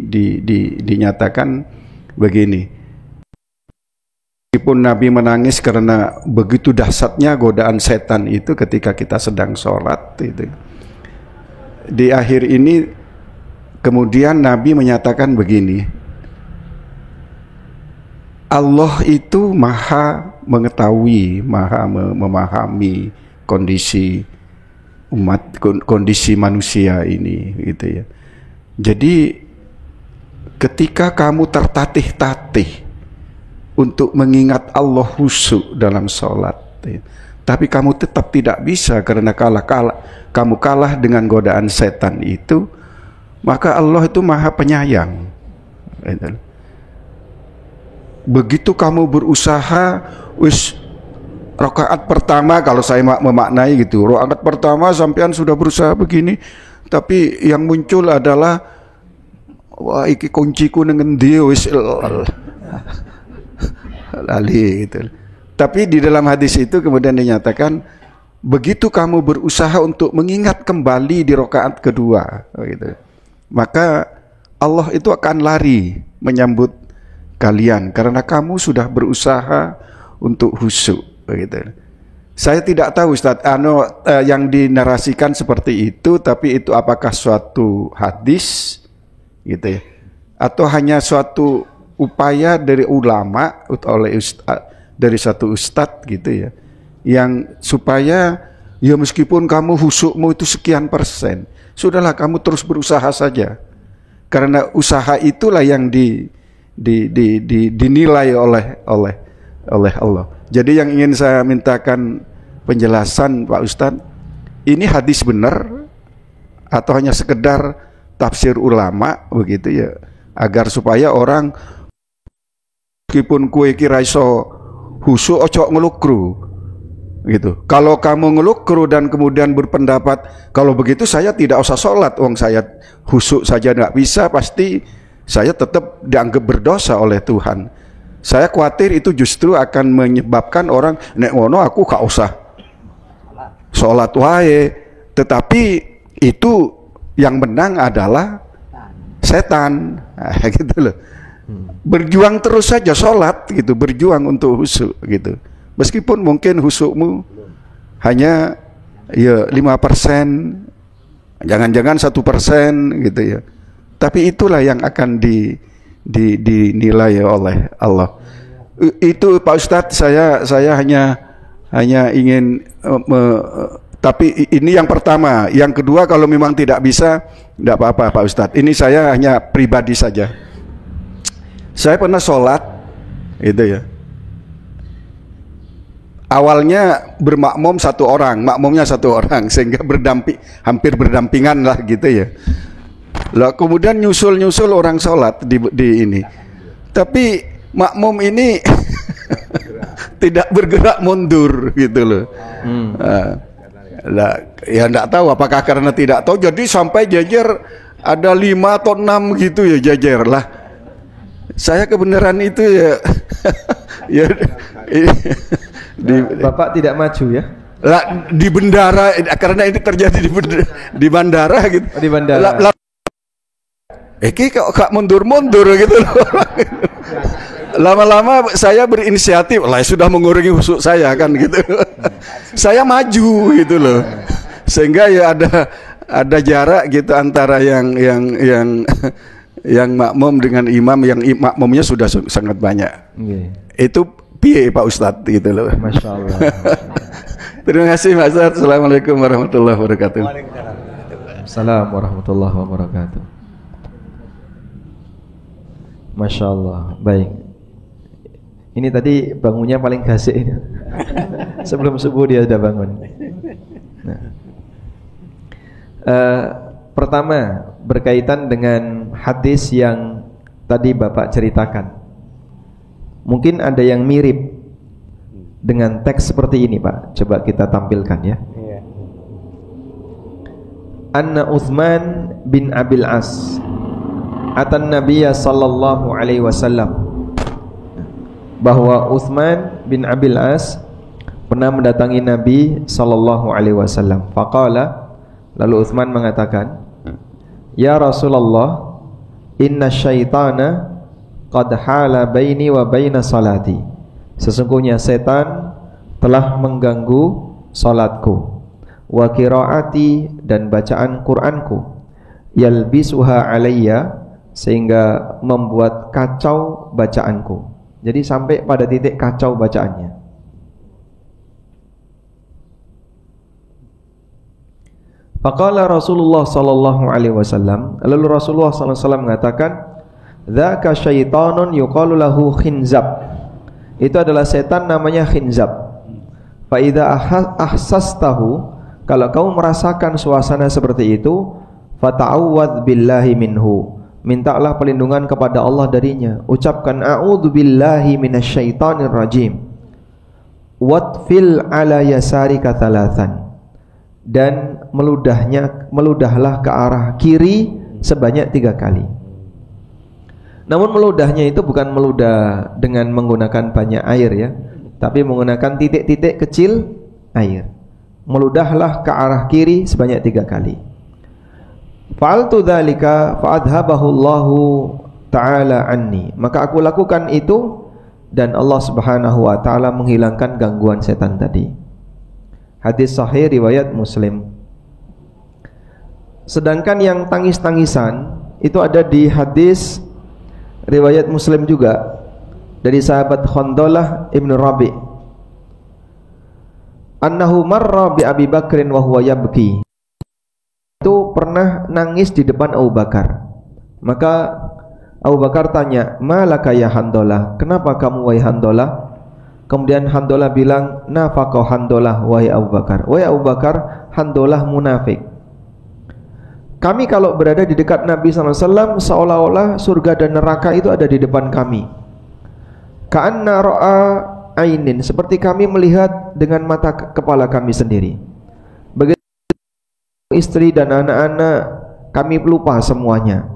dinyatakan begini. Meskipun Nabi menangis karena begitu dahsyatnya godaan setan itu ketika kita sedang sholat itu. Di akhir ini kemudian Nabi menyatakan begini, Allah itu maha mengetahui, maha memahami kondisi umat, kondisi manusia ini gitu ya. Jadi ketika kamu tertatih-tatih untuk mengingat Allah khusyuk dalam sholat, tapi kamu tetap tidak bisa karena kamu kalah dengan godaan setan itu, maka Allah itu maha penyayang. Begitu kamu berusaha, rakaat pertama, kalau saya memaknai gitu, rakaat pertama sampean sudah berusaha begini, tapi yang muncul adalah wah iki kunciku dengan dia lali gitu. Tapi di dalam hadis itu kemudian dinyatakan, begitu kamu berusaha untuk mengingat kembali di rakaat kedua gitu, maka Allah itu akan lari menyambut kalian karena kamu sudah berusaha untuk khusyuk gitu. Saya tidak tahu Ustaz, yang dinarasikan seperti itu, tapi itu apakah suatu hadis gitu ya, atau hanya suatu upaya dari ulama dari satu ustadz gitu ya, yang supaya ya meskipun kamu khusyukmu itu sekian persen, sudahlah kamu terus berusaha saja, karena usaha itulah yang dinilai oleh Allah. Jadi yang ingin saya mintakan penjelasan Pak Ustadz, ini hadis benar atau hanya sekedar tafsir ulama begitu ya, agar supaya orang meskipun kue kira iso husu ojo ngelukru gitu. Kalau kamu ngelukru dan kemudian berpendapat kalau begitu saya tidak usah sholat, wong saya husuk saja nggak bisa, pasti saya tetap dianggap berdosa oleh Tuhan. Saya khawatir itu justru akan menyebabkan orang nek ngono aku gak usah sholat wae. Tetapi itu yang menang adalah setan, gitu loh. Berjuang terus saja sholat gitu, berjuang untuk husuk gitu. Meskipun mungkin husukmu hanya ya 5%, jangan-jangan 1% gitu ya. Tapi itulah yang akan dinilai oleh Allah. Itu Pak Ustadz, saya hanya ingin tapi ini yang pertama. Yang kedua, kalau memang tidak bisa, tidak apa-apa Pak Ustadz. Ini saya hanya pribadi saja. Saya pernah sholat gitu ya. Awalnya bermakmum satu orang, makmumnya satu orang, sehingga hampir berdampingan lah gitu ya. Lah kemudian nyusul orang sholat di ini, tapi makmum ini tidak bergerak mundur gitu loh. Lah ya enggak tahu apakah karena tidak tahu, jadi sampai jajar ada 5 atau 6 gitu ya jajar lah. Saya kebenaran itu ya ya Bapak tidak maju ya? Lah di bandara, karena ini terjadi di bandara gitu. Oh, di bandara. Kok gak mundur-mundur gitu loh. Lama-lama saya berinisiatif, lah sudah mengurangi husuk saya kan gitu. Saya maju gitu loh. Sehingga ya ada jarak gitu antara yang makmum dengan imam, yang makmumnya sudah sangat banyak. Itu piye Pak Ustadz gitu loh. Masya Allah. Terima kasih Pak Ustadz. Assalamualaikum warahmatullahi wabarakatuh. Assalamualaikum warahmatullahi wabarakatuh. Masya Allah. Baik. Ini tadi bangunnya paling gasik. Sebelum subuh dia sudah bangun. Nah. Pertama, berkaitan dengan hadis yang tadi Bapak ceritakan. Mungkin ada yang mirip dengan teks seperti ini Pak. Coba kita tampilkan ya. Anna Uthman bin Abil As atan Nabiya sallallahu alaihi wasallam, bahwa Uthman bin Abil As pernah mendatangi Nabi sallallahu alaihi wasallam. Faqala, lalu Uthman mengatakan, ya Rasulullah, inna syaitana qad hala baini wa baina salati. Sesungguhnya setan telah mengganggu salatku, wa qiraati, dan bacaan Qur'anku, yalbisuha alayya, sehingga membuat kacau bacaanku. Jadi sampai pada titik kacau bacaannya. Faqala Rasulullah sallallahu alaihi wasallam, lalu Rasulullah sallallahu alaihi wasallam mengatakan, dzaka syaitanun yuqalu lahu khinzab. Itu adalah setan namanya khinzab. Fa idza ahsastahu, kalau kamu merasakan suasana seperti itu, fata'awwadz billahi minhu, mintalah perlindungan kepada Allah darinya. Ucapkan a'udzu billahi minasyaitonir rajim. Watfil ala yasarika thalathan, dan meludahlah ke arah kiri sebanyak 3 kali. Namun meludahnya itu bukan meludah dengan menggunakan banyak air ya, tapi menggunakan titik-titik kecil air. Meludahlah ke arah kiri sebanyak 3 kali. Fa'altu dzalika fa'adhabahu Allahu ta'ala anni, maka aku lakukan itu dan Allah Subhanahu wa taala menghilangkan gangguan setan tadi. Hadis sahih riwayat Muslim. Sedangkan yang tangis-tangisan itu ada di hadis riwayat Muslim juga dari sahabat Khandalah Ibn Rabi', annahu marra bi Abi Bakrin wa huwa yabki. Itu pernah nangis di depan Abu Bakar. Maka Abu Bakar tanya, "Malaka ya Handalah? Kenapa kamu wahai Handalah?" Kemudian Handalah bilang, "Nafaqah Handalah wahai Abu Bakar." Wahai Abu Bakar, Handalah munafik. kami kalau berada di dekat Nabi SAW seolah-olah surga dan neraka itu ada di depan kami. Ka'anna ra'a ainin, seperti kami melihat dengan mata kepala kami sendiri. Begitu istri dan anak-anak kami lupa semuanya.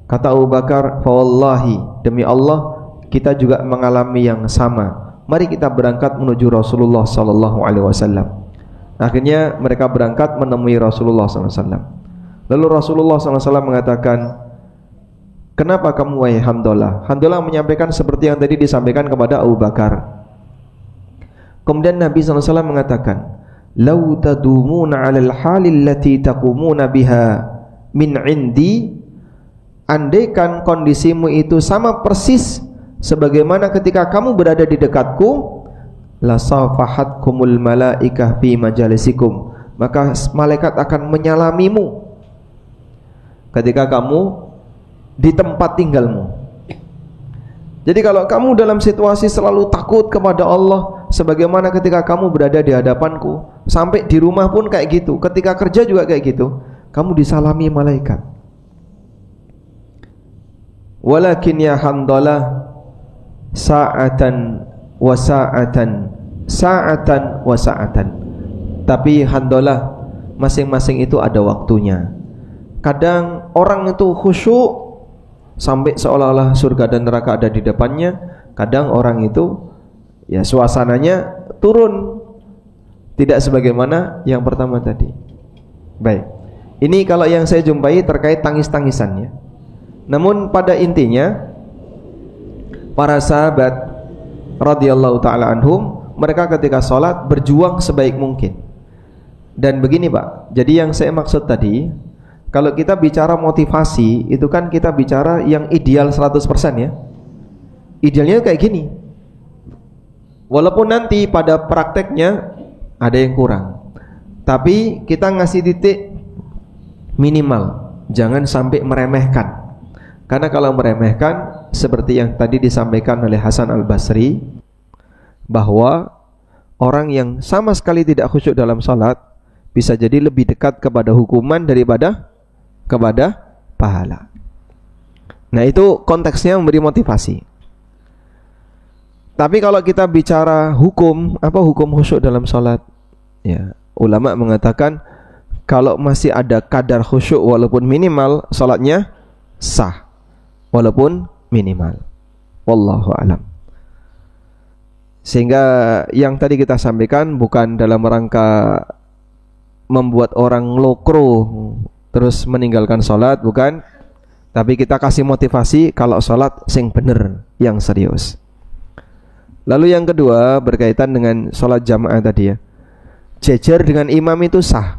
Kata Abu Bakar, fa wallahi, demi Allah kita juga mengalami yang sama. Mari kita berangkat menuju Rasulullah sallallahu alaihi wasallam. Akhirnya mereka berangkat menemui Rasulullah sallallahu alaihi wasallam. Lalu Rasulullah sallallahu alaihi wasallam mengatakan, "Kenapa kamu wahai Handalah?" Handalah menyampaikan seperti yang tadi disampaikan kepada Abu Bakar. Kemudian Nabi sallallahu alaihi wasallam mengatakan, "Lau tadumuna 'alal halil lati taqumuna biha min 'indi." Andaikan kondisimu itu sama persis sebagaimana ketika kamu berada di dekatku, la safahatkumul malaikah fi majalisikum, maka malaikat akan menyalamimu ketika kamu di tempat tinggalmu. Jadi kalau kamu dalam situasi selalu takut kepada Allah sebagaimana ketika kamu berada di hadapanku, sampai di rumah pun kayak gitu, ketika kerja juga kayak gitu, kamu disalami malaikat. Walakin ya Handalah sa'atan wa sa'atan, sa'atan wa sa'atan. Tapi Handalah, masing-masing itu ada waktunya. Kadang orang itu khusyuk sampai seolah-olah surga dan neraka ada di depannya. Kadang orang itu ya suasananya turun, tidak sebagaimana yang pertama tadi. Baik, ini kalau yang saya jumpai terkait tangis-tangisannya. Namun pada intinya para sahabat radhiyallahu taala anhum, mereka ketika sholat berjuang sebaik mungkin. Dan begini Pak, jadi yang saya maksud tadi, kalau kita bicara motivasi, itu kan kita bicara yang ideal 100% ya. Idealnya kayak gini. Walaupun nanti pada prakteknya ada yang kurang, tapi kita ngasih titik minimal, jangan sampai meremehkan. Karena kalau meremehkan, seperti yang tadi disampaikan oleh Hasan Al-Basri, bahwa orang yang sama sekali tidak khusyuk dalam salat bisa jadi lebih dekat kepada hukuman daripada kepada pahala. Nah, itu konteksnya memberi motivasi. Tapi kalau kita bicara hukum, apa hukum khusyuk dalam salat? Ya, ulama mengatakan kalau masih ada kadar khusyuk walaupun minimal, salatnya sah walaupun minimal. Wallahu alam. Sehingga yang tadi kita sampaikan bukan dalam rangka membuat orang lokro terus meninggalkan sholat, bukan. Tapi kita kasih motivasi kalau sholat sing bener, yang serius. Lalu yang kedua berkaitan dengan sholat jamaah tadi ya, jejer dengan imam itu sah.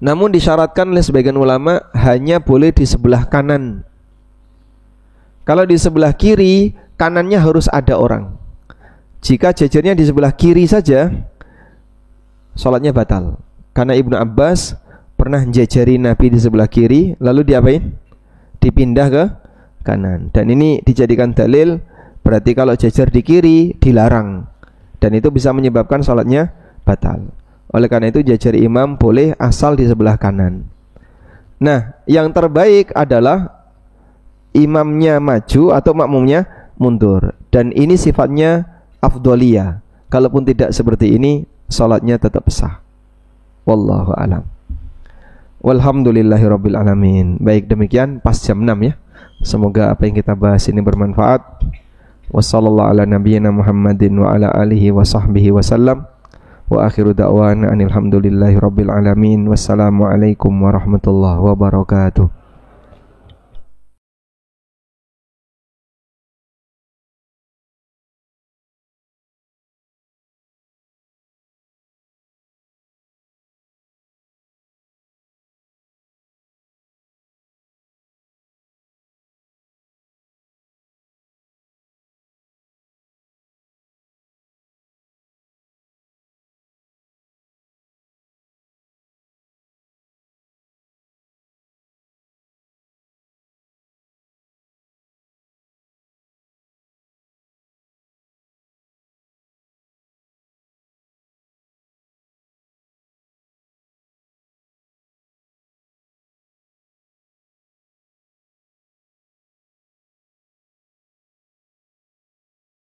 Namun disyaratkan oleh sebagian ulama hanya boleh di sebelah kanan. Kalau di sebelah kiri, kanannya harus ada orang. Jika jejernya di sebelah kiri saja, sholatnya batal. Karena Ibnu Abbas pernah jejeri Nabi di sebelah kiri, lalu diapain? Dipindah ke kanan. Dan ini dijadikan dalil, berarti kalau jejer di kiri dilarang, dan itu bisa menyebabkan sholatnya batal. Oleh karena itu jejer imam boleh asal di sebelah kanan. Nah, yang terbaik adalah imamnya maju atau makmumnya mundur. Dan ini sifatnya afdoliyah. Kalaupun tidak seperti ini, salatnya tetap sah. Wallahu alam. Walhamdulillahirabbil alamin. Baik, demikian pas jam 6 ya. Semoga apa yang kita bahas ini bermanfaat. Wassallallahu ala nabiyyina Muhammadin wa ala alihi wa sahbihi wasallam. Wa akhiru da'wana anil hamdulillahi rabbil alamin. Wassalamualaikum warahmatullahi wabarakatuh.